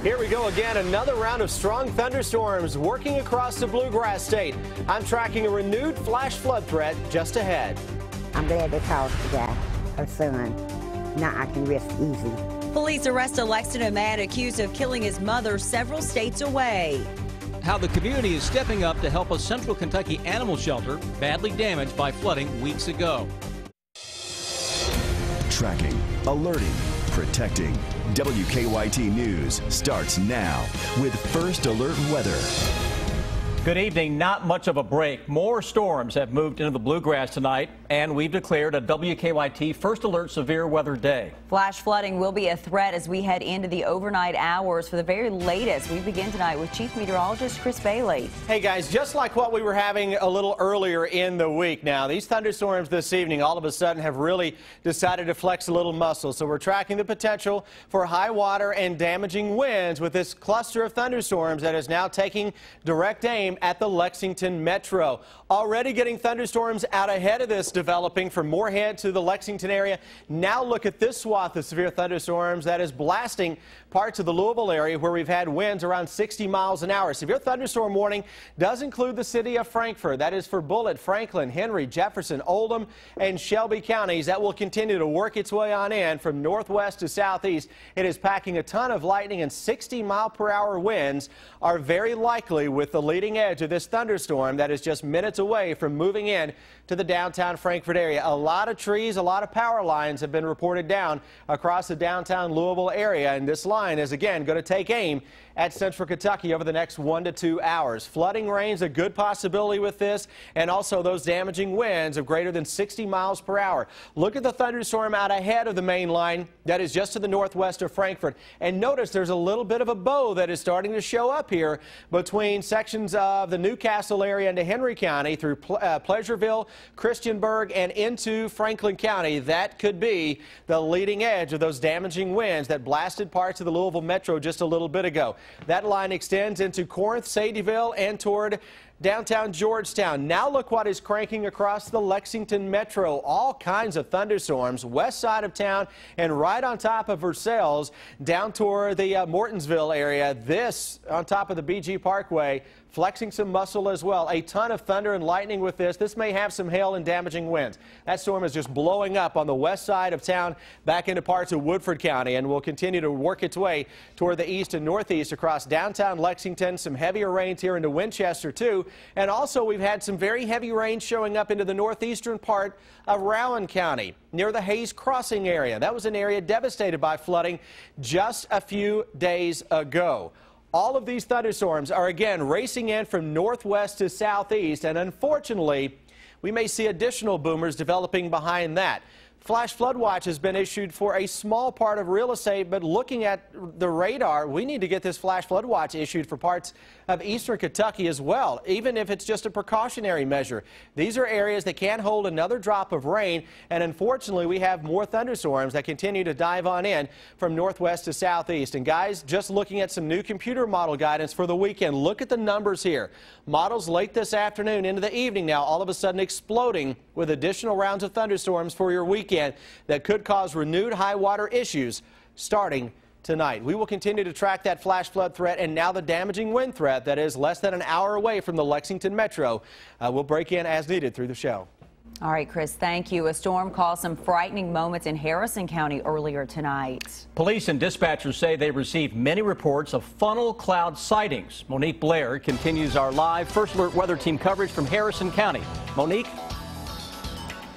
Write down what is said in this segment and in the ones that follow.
Here we go again, another round of strong thunderstorms working across the Bluegrass State. I'm tracking a renewed flash flood threat just ahead. I'm glad they caught the guy, her son. Now I can rest easy. Police arrest a Lexington man accused of killing his mother several states away. How the community is stepping up to help a Central Kentucky animal shelter badly damaged by flooding weeks ago. Tracking, alerting, protecting. WKYT News starts now with First Alert Weather. Good evening. Not much of a break. More storms have moved into the Bluegrass tonight, and we've declared a WKYT First Alert Severe Weather Day. Flash flooding will be a threat as we head into the overnight hours. For the very latest, we begin tonight with Chief Meteorologist Chris Bailey. Hey guys, just like what we were having a little earlier in the week now, these thunderstorms this evening all of a sudden have really decided to flex a little muscle. So we're tracking the potential for high water and damaging winds with this cluster of thunderstorms that is now taking direct aim at the Lexington Metro. Already getting thunderstorms out ahead of this developing from Moorhead to the Lexington area. Now look at this swath of severe thunderstorms that is blasting parts of the Louisville area where we've had winds around 60 miles an hour. Severe thunderstorm warning does include the city of Frankfort. That is for Bullitt, Franklin, Henry, Jefferson, Oldham, and Shelby counties. That will continue to work its way on in from northwest to southeast. It is packing a ton of lightning, and 60-mile-per-hour winds are very likely with the leading edge of this thunderstorm that is just minutes away from moving in to the downtown Frankfort area. A lot of trees, a lot of power lines have been reported down across the downtown Louisville area, and this line is again going to take aim at Central Kentucky over the next 1 to 2 hours. Flooding rain's a good possibility with this, and also those damaging winds of greater than 60 miles per hour. Look at the thunderstorm out ahead of the main line that is just to the northwest of Frankfort, and notice there's a little bit of a bow that is starting to show up here between sections of the Newcastle area into Henry County through Pleasureville, Christiansburg, and into Franklin County. That could be the leading edge of those damaging winds that blasted parts of the Louisville Metro just a little bit ago. That line extends into Corinth, Sadieville, and toward downtown Georgetown. Now look what is cranking across the Lexington Metro. All kinds of thunderstorms west side of town and right on top of Versailles down toward the Mortonsville area. This on top of the BG Parkway, flexing some muscle as well. A ton of thunder and lightning with this. This may have some hail and damaging winds. That storm is just blowing up on the west side of town back into parts of Woodford County and will continue to work its way toward the east and northeast across downtown Lexington. Some heavier rains here into Winchester too. And also we've had some very heavy rain showing up into the northeastern part of Rowan County near the Hayes Crossing area. That was an area devastated by flooding just a few days ago. All of these thunderstorms are again racing in from northwest to southeast, and unfortunately, we may see additional boomers developing behind that. Flash flood watch has been issued for a small part of real estate, but looking at the radar, we need to get this flash flood watch issued for parts of eastern Kentucky as well, even if it's just a precautionary measure. These are areas that can hold another drop of rain, and unfortunately, we have more thunderstorms that continue to dive on in from northwest to southeast. And guys, just looking at some new computer model guidance for the weekend, look at the numbers here. Models late this afternoon into the evening now, all of a sudden exploding with additional rounds of thunderstorms for your weekend that could cause renewed high water issues starting tonight. We will continue to track that flash flood threat and now the damaging wind threat that is less than an hour away from the Lexington Metro. We'll break in as needed through the show. All right, Chris, thank you. A storm caused some frightening moments in Harrison County earlier tonight. Police and dispatchers say they received many reports of funnel cloud sightings. Monique Blair continues our live First Alert Weather Team coverage from Harrison County. Monique?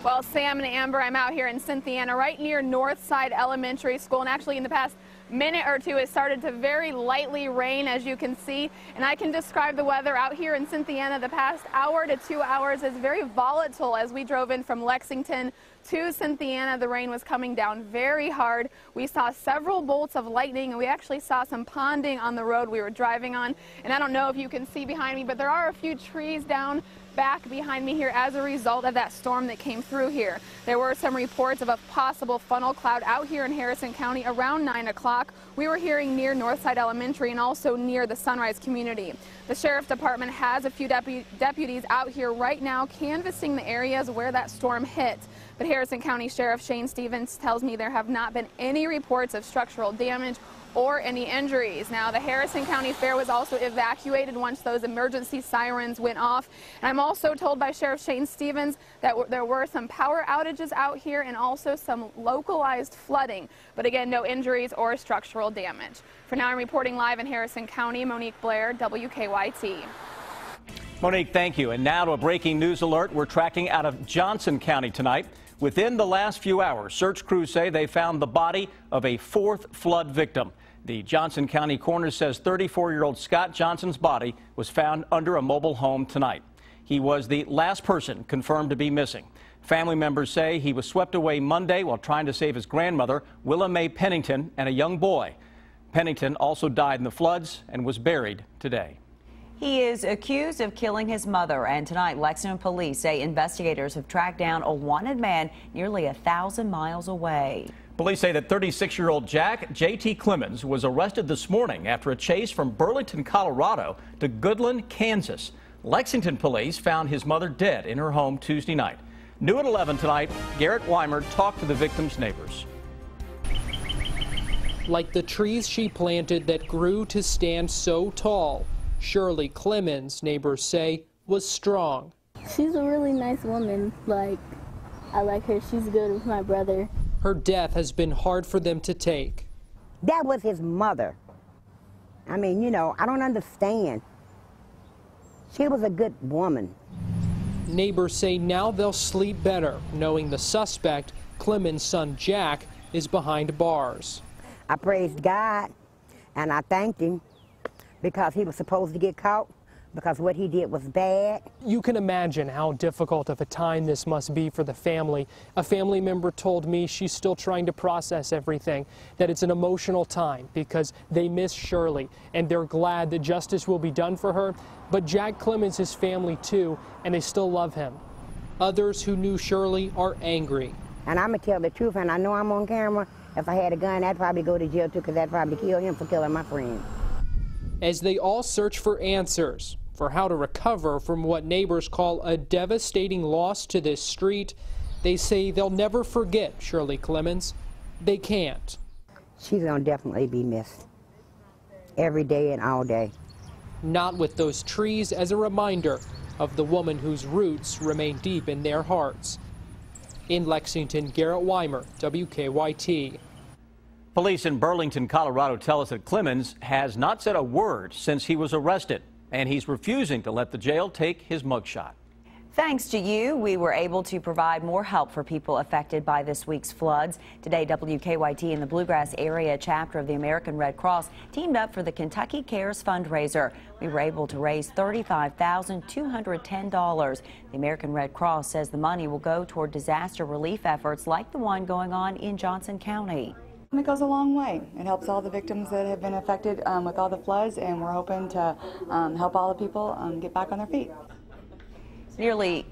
Well, Sam and Amber, I'm out here in Cynthiana, right near Northside Elementary School, and actually in the past minute or two it started to very lightly rain, as you can see, and I can describe the weather out here in Cynthiana the past hour to 2 hours as very volatile. As we drove in from Lexington to Cynthiana, the rain was coming down very hard. We saw several bolts of lightning, and we actually saw some ponding on the road we were driving on, and I don't know if you can see behind me, but there are a few trees down back behind me here as a result of that storm that came through here. There were some reports of a possible funnel cloud out here in Harrison County around 9 o'clock. We were hearing near Northside Elementary and also near the Sunrise community. The Sheriff's Department has a few deputies out here right now canvassing the areas where that storm hit. But Harrison County Sheriff Shane Stevens tells me there have not been any reports of structural damage or any injuries. Now, the Harrison County Fair was also evacuated once those emergency sirens went off. And I'm also told by Sheriff Shane Stevens that there were some power outages out here and also some localized flooding. But again, no injuries or structural damage. For now, I'm reporting live in Harrison County. Monique Blair, WKYT. Monique, thank you. And now to a breaking news alert. We're tracking out of Johnson County tonight. Within the last few hours, search crews say they found the body of a fourth flood victim. The Johnson County coroner says 34-year-old Scott Johnson's body was found under a mobile home tonight. He was the last person confirmed to be missing. Family members say he was swept away Monday while trying to save his grandmother, Willa Mae Pennington, and a young boy. Pennington also died in the floods and was buried today. He is accused of killing his mother, and tonight Lexington police say investigators have tracked down a wanted man nearly 1,000 miles away. Police say that 36-year-old Jack J.T. Clemens was arrested this morning after a chase from Burlington, Colorado to Goodland, Kansas. Lexington police found his mother dead in her home Tuesday night. New at 11 tonight, Garrett Weimer talked to the victim's neighbors. Like the trees she planted that grew to stand so tall, Shirley Clemens, neighbors say, was strong. She's a really nice woman. I like her. She's good with my brother. Her death has been hard for them to take. That was his mother. I mean, you know, I don't understand. She was a good woman. Neighbors say now they'll sleep better, knowing the suspect, Clemens' son Jack, is behind bars. I praised God, and I thanked him because he was supposed to get caught, because what he did was bad. You can imagine how difficult of a time this must be for the family. A family member told me she's still trying to process everything, that it's an emotional time because they miss Shirley and they're glad that justice will be done for her. But Jack Clemens is family too, and they still love him. Others who knew Shirley are angry. And I'm going to tell the truth, and I know I'm on camera. If I had a gun, I'd probably go to jail too, because I'd probably kill him for killing my friend. As they all search for answers for how to recover from what neighbors call a devastating loss to this street, they say they'll never forget Shirley Clemens. They can't. She's going to definitely be missed every day and all day. Not with those trees as a reminder of the woman whose roots remain deep in their hearts. In Lexington, Garrett Weimer, WKYT. Police in Burlington, Colorado tell us that Clemens has not said a word since he was arrested, and he's refusing to let the jail take his mugshot. Thanks to you, we were able to provide more help for people affected by this week's floods. Today, WKYT and the Bluegrass Area Chapter of the American Red Cross teamed up for the Kentucky Cares fundraiser. We were able to raise $35,210. The American Red Cross says the money will go toward disaster relief efforts like the one going on in Johnson County. It goes a long way. It helps all the victims that have been affected with all the floods, and we're hoping to help all the people get back on their feet. Nearly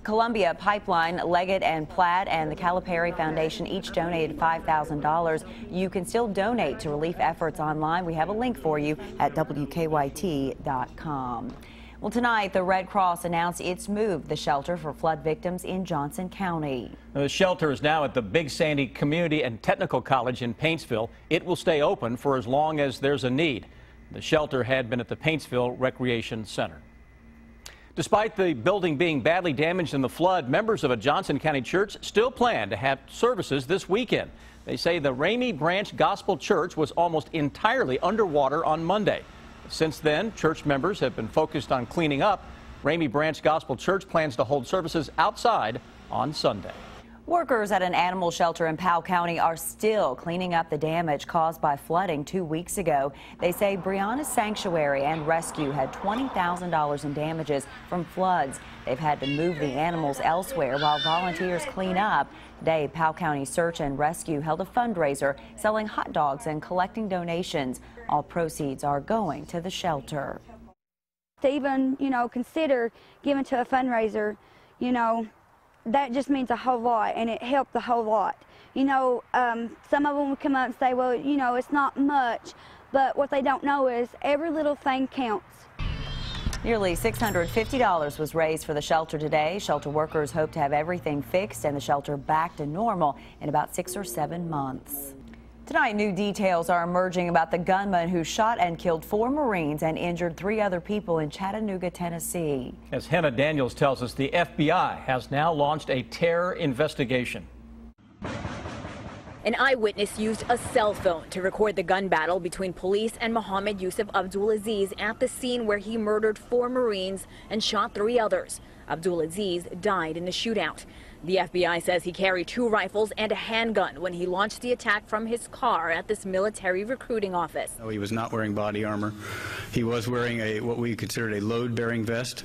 Columbia Pipeline, Leggett and Platt, and the Calipari Foundation each donated $5,000. You can still donate to relief efforts online. We have a link for you at WKYT.com. Well, tonight, the Red Cross announced it's moved the shelter for flood victims in Johnson County. The shelter is now at the Big Sandy Community and Technical College in Paintsville. It will stay open for as long as there's a need. The shelter had been at the Paintsville Recreation Center. Despite the building being badly damaged in the flood, members of a Johnson County church still plan to have services this weekend. They say the Ramey Branch Gospel Church was almost entirely underwater on Monday. Since then, church members have been focused on cleaning up. Ramey Branch Gospel Church plans to hold services outside on Sunday. Workers at an animal shelter in Powell County are still cleaning up the damage caused by flooding 2 weeks ago. They say Brianna's Sanctuary and Rescue had $20,000 in damages from floods. They've had to move the animals elsewhere while volunteers clean up. Today, Powell County Search and Rescue held a fundraiser selling hot dogs and collecting donations. All proceeds are going to the shelter. To even, consider giving to a fundraiser, that just means a whole lot, and it helped a whole lot. Some of them would come up and say, well, it's not much, but what they don't know is every little thing counts. Nearly $650 was raised for the shelter today. Shelter workers hope to have everything fixed and the shelter back to normal in about 6 or 7 months. Tonight, new details are emerging about the gunman who shot and killed 4 Marines and injured 3 other people in Chattanooga, Tennessee. As Hannah Daniels tells us, the FBI has now launched a terror investigation. An eyewitness used a cell phone to record the gun battle between police and Mohammed Yusuf Abdulaziz at the scene where he murdered 4 Marines and shot 3 others. Abdulaziz died in the shootout. The FBI says he carried 2 rifles and a handgun when he launched the attack from his car at this military recruiting office. No, he was not wearing body armor. He was wearing what we considered a load-bearing vest,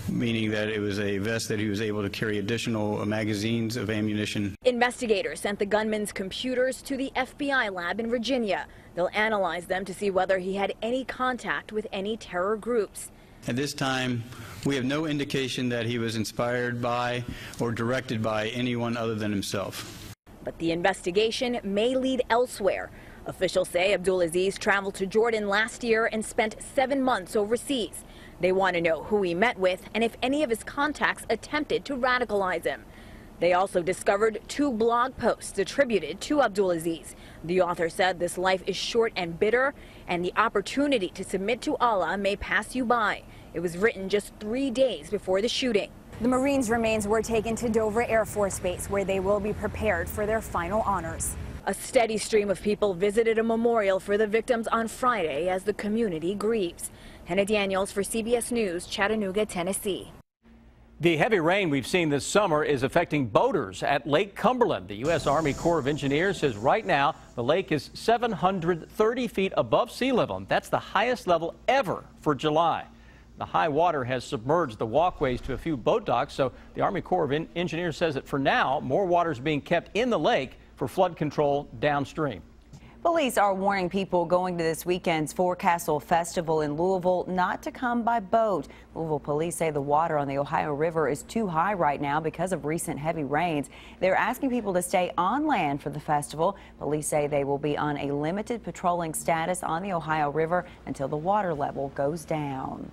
meaning that it was a vest that he was able to carry additional magazines of ammunition. Investigators sent the gunman's computers to the FBI lab in Virginia. They'll analyze them to see whether he had any contact with any terror groups. At this time, we have no indication that he was inspired by or directed by anyone other than himself. But the investigation may lead elsewhere. Officials say Abdulaziz traveled to Jordan last year and spent 7 months overseas. They want to know who he met with and if any of his contacts attempted to radicalize him. They also discovered 2 blog posts attributed to Abdulaziz. The author said this life is short and bitter, and the opportunity to submit to Allah may pass you by. It was written just 3 days before the shooting. The Marines' remains were taken to Dover Air Force Base, where they will be prepared for their final honors. A steady stream of people visited a memorial for the victims on Friday as the community grieves. Hannah Daniels for CBS News, Chattanooga, Tennessee. The heavy rain we've seen this summer is affecting boaters at Lake Cumberland. The U.S. Army Corps of Engineers says right now the lake is 730 feet above sea level. That's the highest level ever for July. The high water has submerged the walkways to a few boat docks, so the Army Corps of Engineers says that for now, more water is being kept in the lake for flood control downstream. Police are warning people going to this weekend's Forecastle Festival in Louisville not to come by boat. Louisville police say the water on the Ohio River is too high right now because of recent heavy rains. They're asking people to stay on land for the festival. Police say they will be on a limited patrolling status on the Ohio River until the water level goes down.